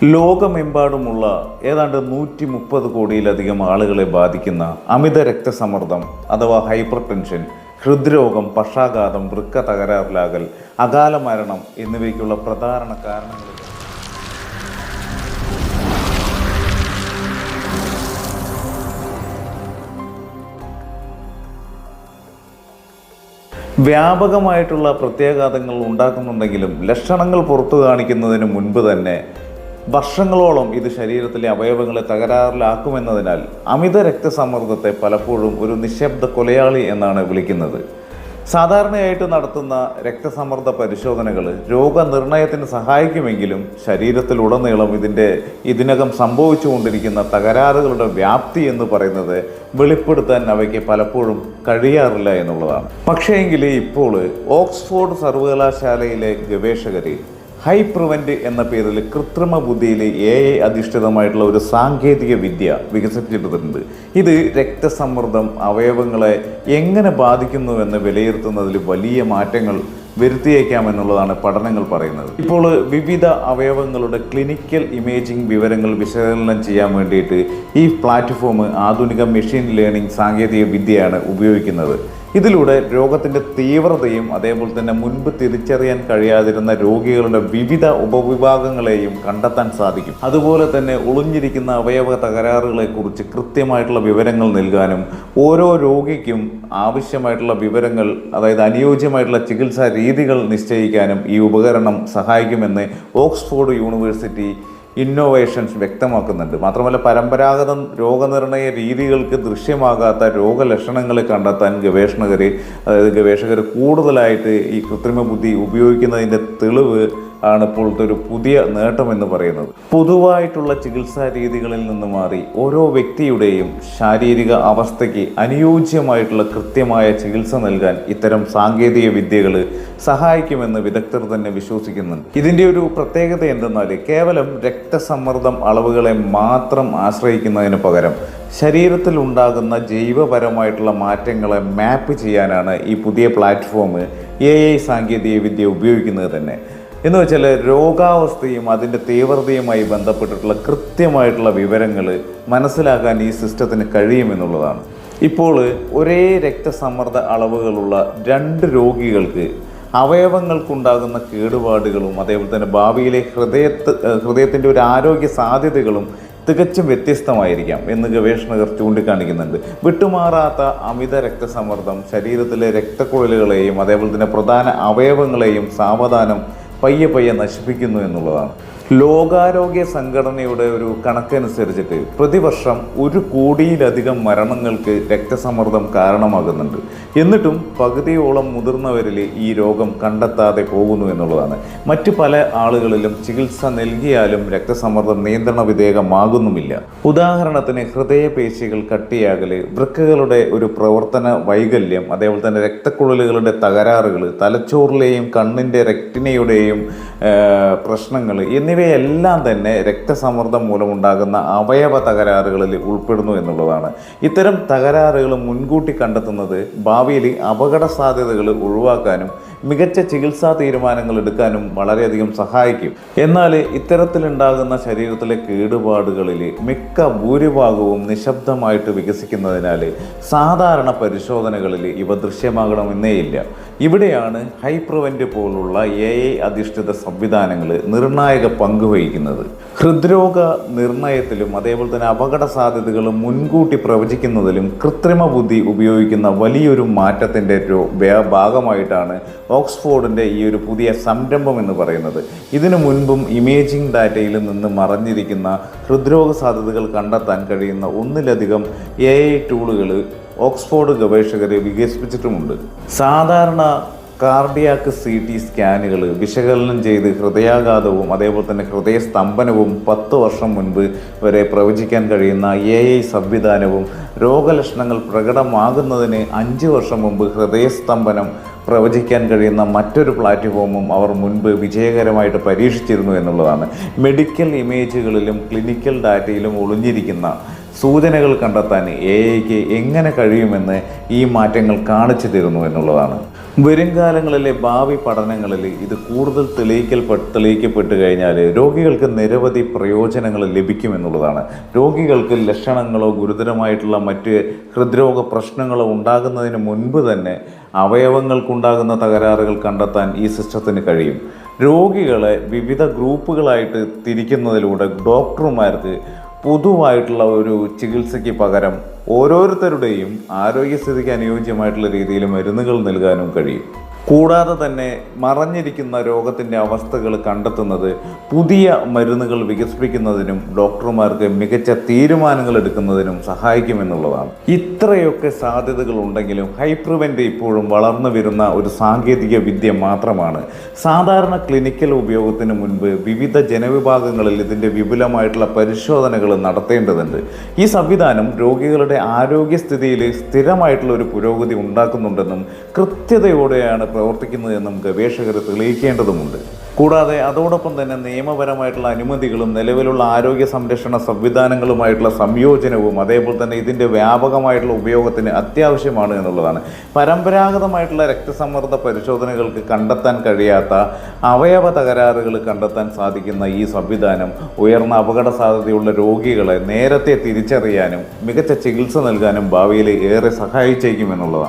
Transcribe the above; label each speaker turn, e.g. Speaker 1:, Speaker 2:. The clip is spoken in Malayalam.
Speaker 1: ലോകമെമ്പാടുമുള്ള ഏതാണ്ട് 130 കോടിയിലധികം ആളുകളെ ബാധിക്കുന്ന അമിത രക്തസമ്മർദ്ദം അഥവാ ഹൈപ്പർ ടെൻഷൻ, ഹൃദ്രോഗം, പക്ഷാഘാതം, വൃക്ക തകരാറിലാകൽ, അകാല മരണം എന്നിവയ്ക്കുള്ള പ്രധാന കാരണങ്ങൾ. വ്യാപകമായിട്ടുള്ള പ്രത്യാഘാതങ്ങൾ ഉണ്ടാക്കുന്നുണ്ടെങ്കിലും ലക്ഷണങ്ങൾ പുറത്തു കാണിക്കുന്നതിന് മുൻപ് തന്നെ വർഷങ്ങളോളം ഇത് ശരീരത്തിലെ അവയവങ്ങളെ തകരാറിലാക്കുമെന്നതിനാൽ അമിത രക്തസമ്മർദ്ദത്തെ പലപ്പോഴും ഒരു നിശബ്ദ കൊലയാളി എന്നാണ് വിളിക്കുന്നത്. സാധാരണയായിട്ട് നടത്തുന്ന രക്തസമ്മർദ്ദ പരിശോധനകൾ രോഗനിർണയത്തിന് സഹായിക്കുമെങ്കിലും ശരീരത്തിലുടനീളം ഇതിനകം സംഭവിച്ചുകൊണ്ടിരിക്കുന്ന തകരാറുകളുടെ വ്യാപ്തി എന്ന് പറയുന്നത് വെളിപ്പെടുത്താൻ അവയ്ക്ക് പലപ്പോഴും കഴിയാറില്ല എന്നുള്ളതാണ്. പക്ഷേങ്കിൽ ഇപ്പോൾ ഓക്സ്ഫോർഡ് സർവകലാശാലയിലെ ഗവേഷകർ ഹൈപ്രിവെൻറ്റ് എന്ന പേരിൽ കൃത്രിമ ബുദ്ധിയിൽ AI അധിഷ്ഠിതമായിട്ടുള്ള ഒരു സാങ്കേതിക വിദ്യ വികസിപ്പിച്ചിട്ടുണ്ട്. ഇത് രക്തസമ്മർദ്ദം അവയവങ്ങളെ എങ്ങനെ ബാധിക്കുന്നുവെന്ന് വിലയിരുത്തുന്നതിൽ വലിയ മാറ്റങ്ങൾ വരുത്തിയേക്കാമെന്നുള്ളതാണ് പഠനങ്ങൾ പറയുന്നത്. ഇപ്പോൾ വിവിധ അവയവങ്ങളുടെ ക്ലിനിക്കൽ ഇമേജിംഗ് വിവരങ്ങൾ വിശകലനം ചെയ്യാൻ വേണ്ടിയിട്ട് ഈ പ്ലാറ്റ്ഫോം ആധുനിക മെഷീൻ ലേണിംഗ് സാങ്കേതിക വിദ്യയാണ് ഉപയോഗിക്കുന്നത്. ഇതിലൂടെ രോഗത്തിൻ്റെ തീവ്രതയും അതേപോലെ തന്നെ മുൻപ് തിരിച്ചറിയാൻ കഴിയാതിരുന്ന രോഗികളുടെ വിവിധ ഉപവിഭാഗങ്ങളെയും കണ്ടെത്താൻ സാധിക്കും. അതുപോലെ തന്നെ ഒളിഞ്ഞിരിക്കുന്ന അവയവ തകരാറുകളെക്കുറിച്ച് കൃത്യമായിട്ടുള്ള വിവരങ്ങൾ നൽകാനും ഓരോ രോഗിക്കും ആവശ്യമായിട്ടുള്ള വിവരങ്ങൾ, അതായത് അനുയോജ്യമായിട്ടുള്ള ചികിത്സാ രീതികൾ നിശ്ചയിക്കാനും ഈ ഉപകരണം സഹായിക്കുമെന്ന് ഓക്സ്ഫോർഡ് യൂണിവേഴ്സിറ്റി ഇന്നോവേഷൻസ് വ്യക്തമാക്കുന്നുണ്ട്. മാത്രമല്ല പരമ്പരാഗത രോഗനിർണയ രീതികൾക്ക് ദൃശ്യമാകാത്ത രോഗലക്ഷണങ്ങളെ കണ്ടെത്താൻ ഗവേഷകർ കൂടുതലായിട്ട് ഈ കൃത്രിമ ബുദ്ധി ഉപയോഗിക്കുന്നതിൻ്റെ തെളിവ് ആണ് ഇപ്പോഴത്തെ ഒരു പുതിയ നേട്ടമെന്ന് പറയുന്നത്. പൊതുവായിട്ടുള്ള ചികിത്സാ രീതികളിൽ നിന്ന് മാറി ഓരോ വ്യക്തിയുടെയും ശാരീരിക അവസ്ഥയ്ക്ക് അനുയോജ്യമായിട്ടുള്ള കൃത്യമായ ചികിത്സ നൽകാൻ ഇത്തരം സാങ്കേതിക വിദ്യകൾ സഹായിക്കുമെന്ന് വിദഗ്ധർ തന്നെ വിശ്വസിക്കുന്നുണ്ട്. ഇതിൻ്റെ ഒരു പ്രത്യേകത എന്തെന്നാൽ കേവലം രക്തസമ്മർദ്ദം അളവുകളെ മാത്രം ആശ്രയിക്കുന്നതിന് പകരം ശരീരത്തിൽ ഉണ്ടാകുന്ന ജൈവപരമായിട്ടുള്ള മാറ്റങ്ങളെ മാപ്പ് ചെയ്യാനാണ് ഈ പുതിയ പ്ലാറ്റ്ഫോം AI സാങ്കേതിക വിദ്യ ഉപയോഗിക്കുന്നത് തന്നെ. എന്ന് വെച്ചാൽ രോഗാവസ്ഥയും അതിൻ്റെ തീവ്രതയുമായി ബന്ധപ്പെട്ടിട്ടുള്ള കൃത്യമായിട്ടുള്ള വിവരങ്ങൾ മനസ്സിലാക്കാൻ ഈ സിസ്റ്റത്തിന് കഴിയുമെന്നുള്ളതാണ്. ഇപ്പോൾ ഒരേ രക്തസമ്മർദ്ദ അളവുകളുള്ള 2 രോഗികൾക്ക് അവയവങ്ങൾക്കുണ്ടാകുന്ന കേടുപാടുകളും അതേപോലെ തന്നെ ഭാവിയിലെ ഹൃദയത്തിൻ്റെ ഒരു ആരോഗ്യ സാധ്യതകളും തികച്ചും വ്യത്യസ്തമായിരിക്കാം എന്ന് ഗവേഷകർ ചൂണ്ടിക്കാണിക്കുന്നുണ്ട്. വിട്ടുമാറാത്ത അമിത രക്തസമ്മർദ്ദം ശരീരത്തിലെ രക്തക്കുഴലുകളെയും അതേപോലെ തന്നെ പ്രധാന അവയവങ്ങളെയും സാവധാനം പയ്യെ നശിപ്പിക്കുന്നു എന്നുള്ളതാണ്. ലോകാരോഗ്യ സംഘടനയുടെ ഒരു കണക്കനുസരിച്ചിട്ട് പ്രതിവർഷം 1 കോടിയിലധികം മരണങ്ങൾക്ക് രക്തസമ്മർദ്ദം കാരണമാകുന്നുണ്ട്. എന്നിട്ടും പകുതിയോളം മുതിർന്നവരിൽ ഈ രോഗം കണ്ടെത്താതെ പോകുന്നു എന്നുള്ളതാണ്. മറ്റു പല ആളുകളിലും ചികിത്സ നൽകിയാലും രക്തസമ്മർദ്ദം നിയന്ത്രണ വിധേയമാകുന്നുമില്ല. ഉദാഹരണത്തിന് ഹൃദയപേശികൾ കട്ടിയാകൽ, വൃക്കകളുടെ ഒരു പ്രവർത്തന വൈകല്യം, അതേപോലെ തന്നെ രക്തക്കുഴലുകളുടെ തകരാറുകൾ, തലച്ചോറിലെയും കണ്ണിൻ്റെ റെറ്റിനയുടെയും പ്രശ്നങ്ങൾ എന്നിവയെല്ലാം തന്നെ രക്തസമ്മർദ്ദം മൂലമുണ്ടാകുന്ന അവയവ തകരാറുകളിൽ ഉൾപ്പെടുന്നു എന്നുള്ളതാണ്. ഇത്തരം തകരാറുകൾ മുൻകൂട്ടി കണ്ടെത്തുന്നത് ഭാവിയിൽ അപകട സാധ്യതകൾ ഒഴിവാക്കാനും മികച്ച ചികിത്സാ തീരുമാനങ്ങൾ എടുക്കാനും വളരെയധികം സഹായിക്കും. എന്നാൽ ഇത്തരത്തിലുണ്ടാകുന്ന ശരീരത്തിലെ കേടുപാടുകളിൽ മിക്ക ഭൂരിഭാഗവും നിശബ്ദമായിട്ട് വികസിക്കുന്നതിനാൽ സാധാരണ പരിശോധനകളിൽ ഇവ ദൃശ്യമാകണമെന്നേയില്ല. ഇവിടെയാണ് ഹൈപ്രിവെൻറ്റ് പോലുള്ള AI അധിഷ്ഠിത സംവിധാനങ്ങൾ നിർണായക പങ്ക് വഹിക്കുന്നത്. ഹൃദ്രോഗ നിർണയത്തിലും അതേപോലെ തന്നെ അപകട സാധ്യതകൾ മുൻകൂട്ടി പ്രവചിക്കുന്നതിലും കൃത്രിമ ബുദ്ധി ഉപയോഗിക്കുന്ന വലിയൊരു മാറ്റത്തിൻ്റെ ഭാഗമായിട്ടാണ് ഓക്സ്ഫോർഡിൻ്റെ ഈ ഒരു പുതിയ സംരംഭം എന്ന് പറയുന്നത്. ഇതിനു മുൻപും ഇമേജിംഗ് ഡാറ്റയിൽ നിന്ന് മറഞ്ഞിരിക്കുന്ന ഹൃദ്രോഗ സാധ്യതകൾ കണ്ടെത്താൻ കഴിയുന്ന ഒന്നിലധികം AI ടൂളുകൾ ഓക്സ്ഫോർഡ് ഗവേഷകർ വികസിപ്പിച്ചിട്ടുമുണ്ട്. സാധാരണ കാർഡിയാക്ക് CT സ്കാനുകൾ വിശകലനം ചെയ്ത് ഹൃദയാഘാതവും അതേപോലെ തന്നെ ഹൃദയസ്തംഭനവും 10 വർഷം മുൻപ് വരെ പ്രവചിക്കാൻ കഴിയുന്ന AI സംവിധാനവും രോഗലക്ഷണങ്ങൾ പ്രകടമാകുന്നതിന് 5 വർഷം മുമ്പ് ഹൃദയസ്തംഭനം പ്രവചിക്കാൻ കഴിയുന്ന മറ്റൊരു പ്ലാറ്റ്ഫോമും അവർ മുൻപ് വിജയകരമായിട്ട് പരീക്ഷിച്ചിരുന്നു എന്നുള്ളതാണ്. മെഡിക്കൽ ഇമേജുകളിലും ക്ലിനിക്കൽ ഡാറ്റയിലും ഒളിഞ്ഞിരിക്കുന്ന സൂചനകൾ കണ്ടെത്താൻ AIക്ക് എങ്ങനെ കഴിയുമെന്ന് ഈ മാറ്റങ്ങൾ കാണിച്ചു തരുന്നു എന്നുള്ളതാണ്. വരും കാലങ്ങളിലെ ഭാവി പഠനങ്ങളിൽ ഇത് കൂടുതൽ തെളിയിക്കപ്പെട്ട് കഴിഞ്ഞാൽ രോഗികൾക്ക് നിരവധി പ്രയോജനങ്ങൾ ലഭിക്കുമെന്നുള്ളതാണ്. രോഗികൾക്ക് ലക്ഷണങ്ങളോ ഗുരുതരമായിട്ടുള്ള മറ്റ് ഹൃദ്രോഗ പ്രശ്നങ്ങളോ ഉണ്ടാകുന്നതിന് മുൻപ് തന്നെ അവയവങ്ങൾക്കുണ്ടാകുന്ന തകരാറുകൾ കണ്ടെത്താൻ ഈ സിസ്റ്റത്തിന് കഴിയും. രോഗികളെ വിവിധ ഗ്രൂപ്പുകളായിട്ട് തിരിക്കുന്നതിലൂടെ ഡോക്ടർമാർക്ക് പൊതുവായിട്ടുള്ള ഒരു ചികിത്സയ്ക്ക് പകരം ഓരോരുത്തരുടെയും ആരോഗ്യസ്ഥിതിക്ക് അനുയോജ്യമായിട്ടുള്ള രീതിയിൽ മരുന്നുകൾ നൽകാനും കഴിയും. കൂടാതെ തന്നെ മറഞ്ഞിരിക്കുന്ന രോഗത്തിൻ്റെ അവസ്ഥകൾ കണ്ടെത്തുന്നത് പുതിയ മരുന്നുകൾ വികസിപ്പിക്കുന്നതിനും ഡോക്ടർമാർക്ക് മികച്ച തീരുമാനങ്ങൾ എടുക്കുന്നതിനും സഹായിക്കുമെന്നുള്ളതാണ്. ഇത്രയൊക്കെ സാധ്യതകൾ ഉണ്ടെങ്കിലും ഹൈപ്രിവെൻ്റ് ഇപ്പോഴും വളർന്നു വരുന്ന ഒരു സാങ്കേതിക വിദ്യ മാത്രമാണ്. സാധാരണ ക്ലിനിക്കൽ ഉപയോഗത്തിന് മുൻപ് വിവിധ ജനവിഭാഗങ്ങളിൽ ഇതിൻ്റെ വിപുലമായിട്ടുള്ള പരിശോധനകൾ നടത്തേണ്ടതുണ്ട്. ഈ സംവിധാനം രോഗികളുടെ ആരോഗ്യസ്ഥിതിയിൽ സ്ഥിരമായിട്ടുള്ള ഒരു പുരോഗതി ഉണ്ടാക്കുന്നുണ്ടെന്നും കൃത്യതയോടെയാണ് പ്രവർത്തിക്കുന്നതെന്നും ഗവേഷകർ തെളിയിക്കേണ്ടതുമുണ്ട്. കൂടാതെ അതോടൊപ്പം തന്നെ നിയമപരമായിട്ടുള്ള അനുമതികളും നിലവിലുള്ള ആരോഗ്യ സംരക്ഷണ സംവിധാനങ്ങളുമായിട്ടുള്ള സംയോജനവും അതേപോലെ തന്നെ ഇതിൻ്റെ വ്യാപകമായിട്ടുള്ള ഉപയോഗത്തിന് അത്യാവശ്യമാണ് എന്നുള്ളതാണ്. പരമ്പരാഗതമായിട്ടുള്ള രക്തസമ്മർദ്ദ പരിശോധനകൾക്ക് കണ്ടെത്താൻ കഴിയാത്ത അവയവ തകരാറുകൾ കണ്ടെത്താൻ സാധിക്കുന്ന ഈ സംവിധാനം ഉയർന്ന അപകട സാധ്യതയുള്ള രോഗികളെ നേരത്തെ തിരിച്ചറിയാനും മികച്ച ചികിത്സ നൽകാനും ഭാവിയിൽ ഏറെ സഹായിച്ചേക്കുമെന്നുള്ളതാണ്.